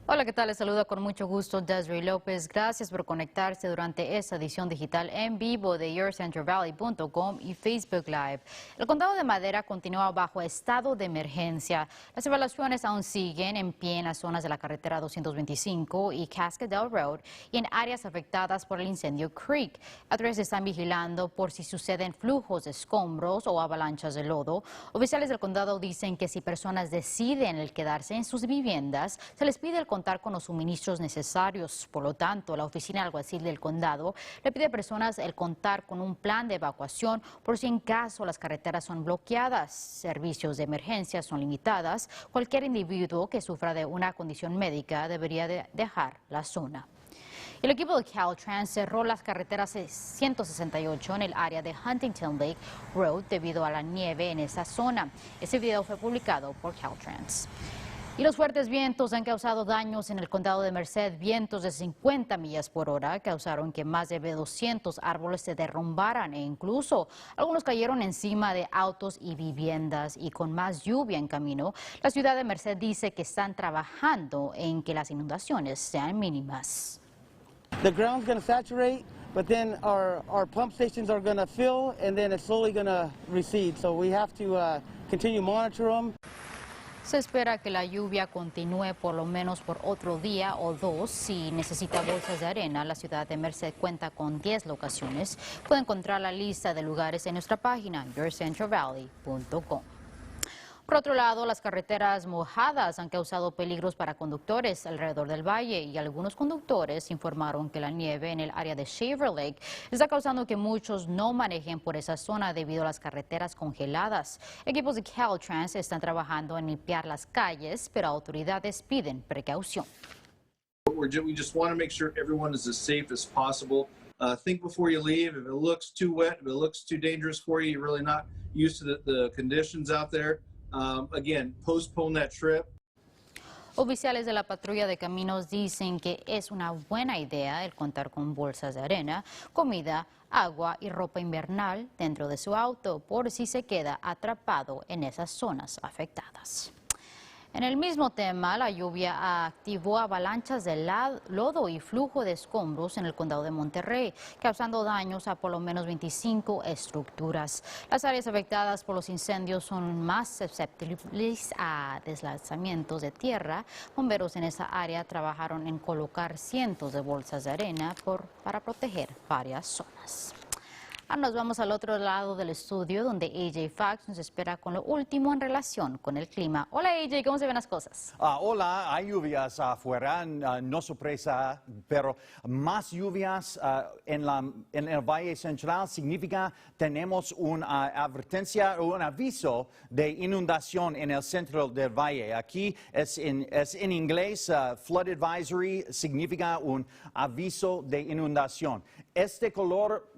Hola, ¿qué tal? Les saluda con mucho gusto Desiree López. Gracias por conectarse durante esta edición digital en vivo de YourCentralValley.com y Facebook Live. El condado de Madera continúa bajo estado de emergencia. Las evaluaciones aún siguen en pie en las zonas de la carretera 225 y Cascadel Road y en áreas afectadas por el incendio Creek. Autoridades están vigilando por si suceden flujos de escombros o avalanchas de lodo. Oficiales del condado dicen que si personas deciden el quedarse en sus viviendas, se les pide el contar con los suministros necesarios. Por lo tanto, la oficina alguacil del condado le pide a personas el contar con un plan de evacuación por si en caso las carreteras son bloqueadas, servicios de emergencia son limitadas, cualquier individuo que sufra de una condición médica debería dejar la zona. El equipo de Caltrans cerró las carreteras 168 en el área de Huntington Lake Road debido a la nieve en esa zona. Este video fue publicado por Caltrans. Y los fuertes vientos han causado daños en el condado de Merced. Vientos de 50 millas por hora causaron que más de 200 árboles se derrumbaran e incluso algunos cayeron encima de autos y viviendas. Y con más lluvia en camino, la ciudad de Merced dice que están trabajando en que las inundaciones sean mínimas. The ground's going to saturate, but then our pump stations are going to fill, and then it's slowly going to recede. So we have to continue to monitor them. Se espera que la lluvia continúe por lo menos por otro día o dos. Si necesita bolsas de arena, la ciudad de Merced cuenta con 10 locaciones. Puede encontrar la lista de lugares en nuestra página YourCentralValley.com. Por otro lado, las carreteras mojadas han causado peligros para conductores alrededor del valle y algunos conductores informaron que la nieve en el área de Shaver Lake está causando que muchos no manejen por esa zona debido a las carreteras congeladas. Equipos de Caltrans están trabajando en limpiar las calles, pero autoridades piden precaución. We just want to make sure everyone is as safe as possible. Think before you leave. If it looks too wet, if it looks too dangerous for you, you're really not used to the conditions out there. Again, postpone that trip. Oficiales de la patrulla de caminos dicen que es una buena idea el contar con bolsas de arena, comida, agua y ropa invernal dentro de su auto por si se queda atrapado en esas zonas afectadas. En el mismo tema, la lluvia activó avalanchas de lodo y flujo de escombros en el condado de Monterrey, causando daños a por lo menos 25 estructuras. Las áreas afectadas por los incendios son más susceptibles a deslizamientos de tierra. Bomberos en esa área trabajaron en colocar cientos de bolsas de arena para proteger varias zonas. Ahora nos vamos al otro lado del estudio donde AJ Fox nos espera con lo último en relación con el clima. Hola AJ, ¿cómo se ven las cosas? Hola, hay lluvias afuera, no sorpresa, pero más lluvias en el Valle Central significa tenemos una advertencia o un aviso de inundación en el centro del valle. Aquí es en inglés, flood advisory significa un aviso de inundación. Este color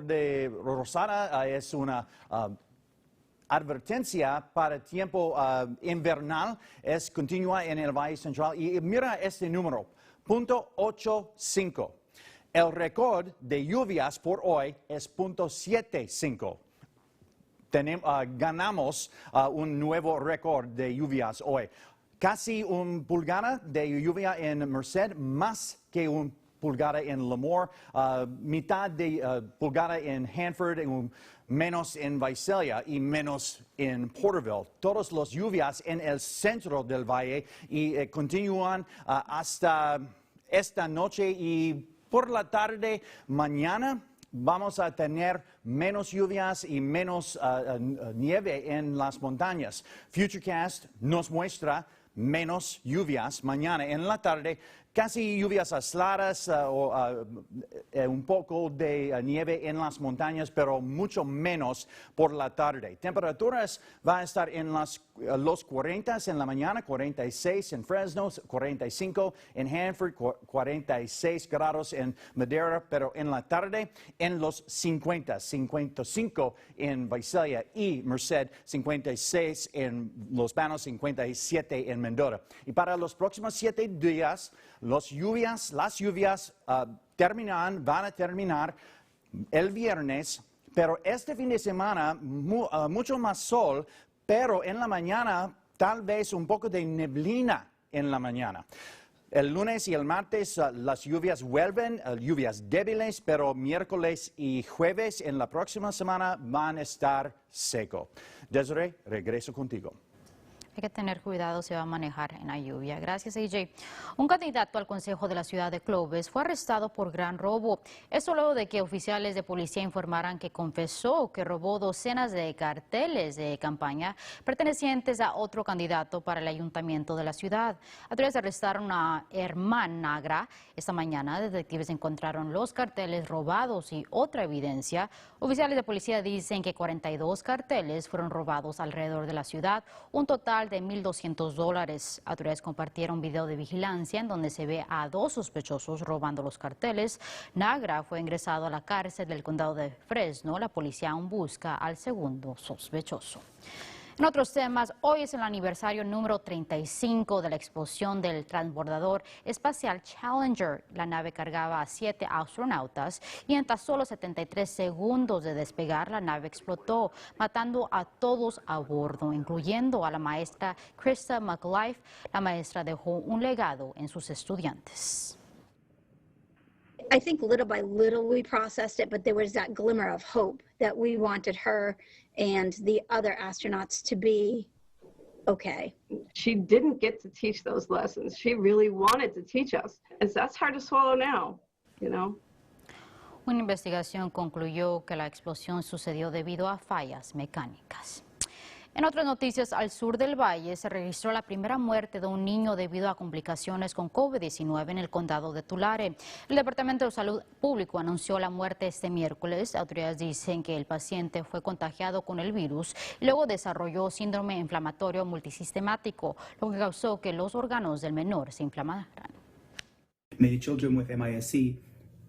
de rosada es una advertencia para tiempo invernal, es continua en el Valle Central. Y mira este número, .85. El récord de lluvias por hoy es .75. Ganamos un nuevo récord de lluvias hoy. Casi un pulgada de lluvia en Merced, más que un pulgada en Lemoore, mitad de pulgada en Hanford, menos en Visalia y menos en Porterville. Todas las lluvias en el centro del valle y continúan hasta esta noche y por la tarde mañana. Vamos a tener menos lluvias y menos nieve en las montañas. Futurecast nos muestra menos lluvias mañana en la tarde, casi lluvias aisladas o un poco de nieve en las montañas, pero mucho menos por la tarde. Temperaturas van a estar en los 40 en la mañana, 46 en Fresno, 45 en Hanford, 46 grados en Madera, pero en la tarde en los 50, 55 en Visalia y Merced, 56 en Los Banos, 57 en Mendota. Y para los próximos 7 días, las lluvias van a terminar el viernes, pero este fin de semana mucho más sol, pero en la mañana tal vez un poco de neblina en la mañana. El lunes y el martes las lluvias vuelven, lluvias débiles, pero miércoles y jueves en la próxima semana van a estar seco. Desiree, regreso contigo. Hay que tener cuidado, se va a manejar en la lluvia. Gracias, AJ. Un candidato al Consejo de la ciudad de Clovis fue arrestado por gran robo. Esto luego de que oficiales de policía informaran que confesó que robó docenas de carteles de campaña pertenecientes a otro candidato para el ayuntamiento de la ciudad. Autoridades arrestaron a Herman Nagra. Esta mañana, detectives encontraron los carteles robados y otra evidencia. Oficiales de policía dicen que 42 carteles fueron robados alrededor de la ciudad, un total de $1,200. Autoridades compartieron video de vigilancia en donde se ve a 2 sospechosos robando los carteles. Nagra fue ingresado a la cárcel del condado de Fresno. La policía aún busca al segundo sospechoso. En otros temas, hoy es el aniversario número 35 de la explosión del transbordador espacial Challenger. La nave cargaba a 7 astronautas y en tan solo 73 segundos de despegar, la nave explotó, matando a todos a bordo, incluyendo a la maestra Krista McLife. La maestra dejó un legado en sus estudiantes. I think little by little we processed it, but there was that glimmer of hope that we wanted her and the other astronauts to be okay. She didn't get to teach those lessons. She really wanted to teach us. And so that's hard to swallow now, you know. Una investigación concluyó que la explosión sucedió debido a fallas mecánicas. En otras noticias, al sur del valle se registró la primera muerte de un niño debido a complicaciones con COVID-19 en el condado de Tulare. El Departamento de Salud Público anunció la muerte este miércoles. Autoridades dicen que el paciente fue contagiado con el virus y luego desarrolló síndrome inflamatorio multisistemático, lo que causó que los órganos del menor se inflamaran. Many children with MIS-C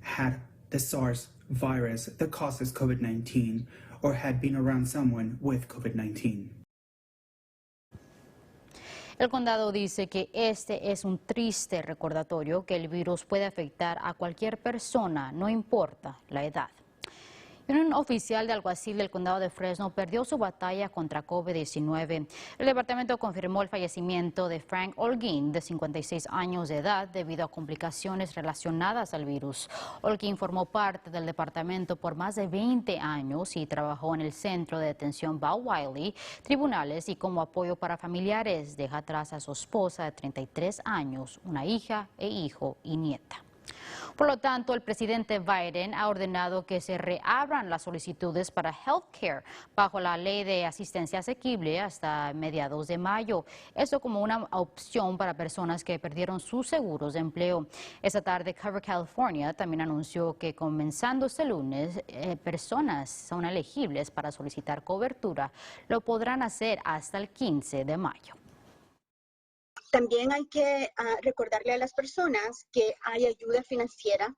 had the SARS virus that causes COVID-19 or had been around someone with COVID-19. El condado dice que este es un triste recordatorio que el virus puede afectar a cualquier persona, no importa la edad. Un oficial de alguacil del condado de Fresno perdió su batalla contra COVID-19. El departamento confirmó el fallecimiento de Frank Holguín, de 56 años de edad, debido a complicaciones relacionadas al virus. Holguín formó parte del departamento por más de 20 años y trabajó en el centro de detención Val Wiley, tribunales y como apoyo para familiares. Deja atrás a su esposa de 33 años, una hija e hijo y nieta. Por lo tanto, el presidente Biden ha ordenado que se reabran las solicitudes para healthcare bajo la ley de asistencia asequible hasta mediados de mayo. Esto como una opción para personas que perdieron sus seguros de empleo. Esta tarde, Cover California también anunció que comenzando este lunes, personas son elegibles para solicitar cobertura. Lo podrán hacer hasta el 15 de mayo. También hay que recordarle a las personas que hay ayuda financiera.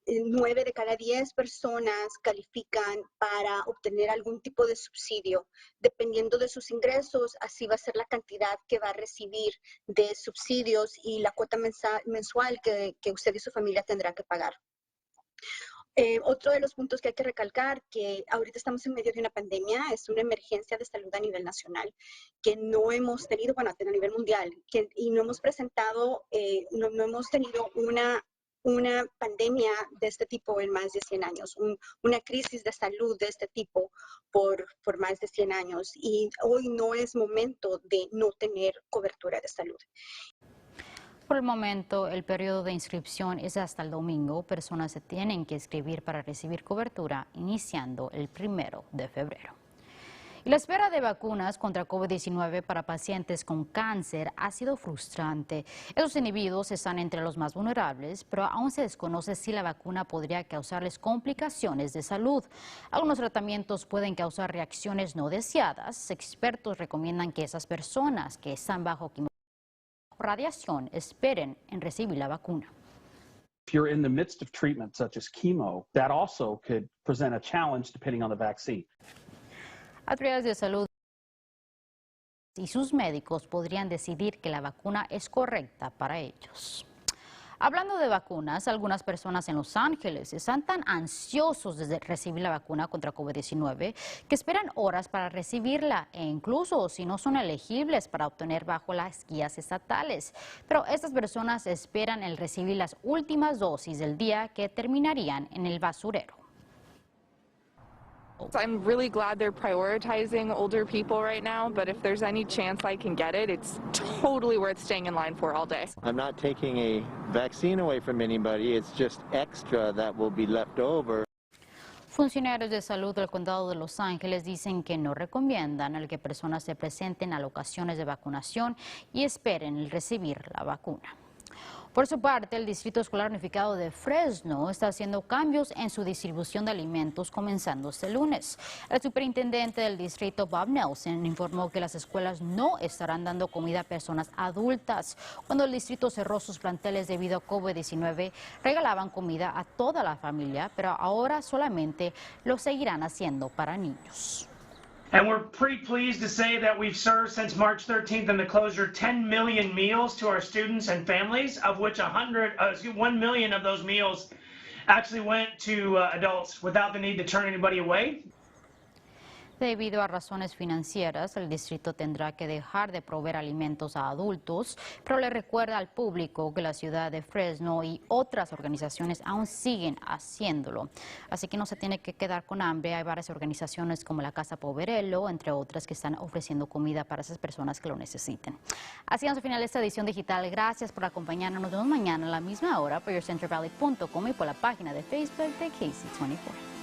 9 de cada 10 personas califican para obtener algún tipo de subsidio. Dependiendo de sus ingresos, así va a ser la cantidad que va a recibir de subsidios y la cuota mensual que usted y su familia tendrán que pagar. Otro de los puntos que hay que recalcar, que ahorita estamos en medio de una pandemia, es una emergencia de salud a nivel nacional, que no hemos tenido, bueno, a nivel mundial, y no hemos presentado, no hemos tenido una pandemia de este tipo en más de 100 años, una crisis de salud de este tipo por más de 100 años, y hoy no es momento de no tener cobertura de salud. Por el momento, el periodo de inscripción es hasta el domingo. Personas se tienen que inscribir para recibir cobertura iniciando el 1 de febrero. Y la espera de vacunas contra COVID-19 para pacientes con cáncer ha sido frustrante. Esos individuos están entre los más vulnerables, pero aún se desconoce si la vacuna podría causarles complicaciones de salud. Algunos tratamientos pueden causar reacciones no deseadas. Expertos recomiendan que esas personas que están bajo radiación esperen en recibir la vacuna. If you're in the midst of treatment such as chemo, that also could present a challenge depending on the vaccine. Autoridades de salud y sus médicos podrían decidir que la vacuna es correcta para ellos. Hablando de vacunas, algunas personas en Los Ángeles están tan ansiosos de recibir la vacuna contra COVID-19 que esperan horas para recibirla e incluso si no son elegibles para obtener bajo las guías estatales. Pero estas personas esperan el recibir las últimas dosis del día que terminarían en el basurero. I'm really glad they're prioritizing older people right now, but if there's any chance I can get it, it's totally worth staying in line for all day. I'm not taking a vaccine away from anybody, it's just extra that will be left over. Funcionarios de salud del condado de Los Ángeles dicen que no recomiendan el que personas se presenten a locaciones de vacunación y esperen el recibir la vacuna. Por su parte, el Distrito Escolar Unificado de Fresno está haciendo cambios en su distribución de alimentos comenzando este lunes. El superintendente del distrito, Bob Nelson, informó que las escuelas no estarán dando comida a personas adultas. Cuando el distrito cerró sus planteles debido a COVID-19, regalaban comida a toda la familia, pero ahora solamente lo seguirán haciendo para niños. And we're pretty pleased to say that we've served since March 13th and the closure 10 million meals to our students and families, of which 1 million of those meals actually went to adults without the need to turn anybody away. Debido a razones financieras, el distrito tendrá que dejar de proveer alimentos a adultos, pero le recuerda al público que la ciudad de Fresno y otras organizaciones aún siguen haciéndolo. Así que no se tiene que quedar con hambre. Hay varias organizaciones como la Casa Poverello, entre otras, que están ofreciendo comida para esas personas que lo necesiten. Así vamos al final de esta edición digital. Gracias por acompañarnos. Nos vemos mañana a la misma hora por YourCentralValley.com y por la página de Facebook de KC24.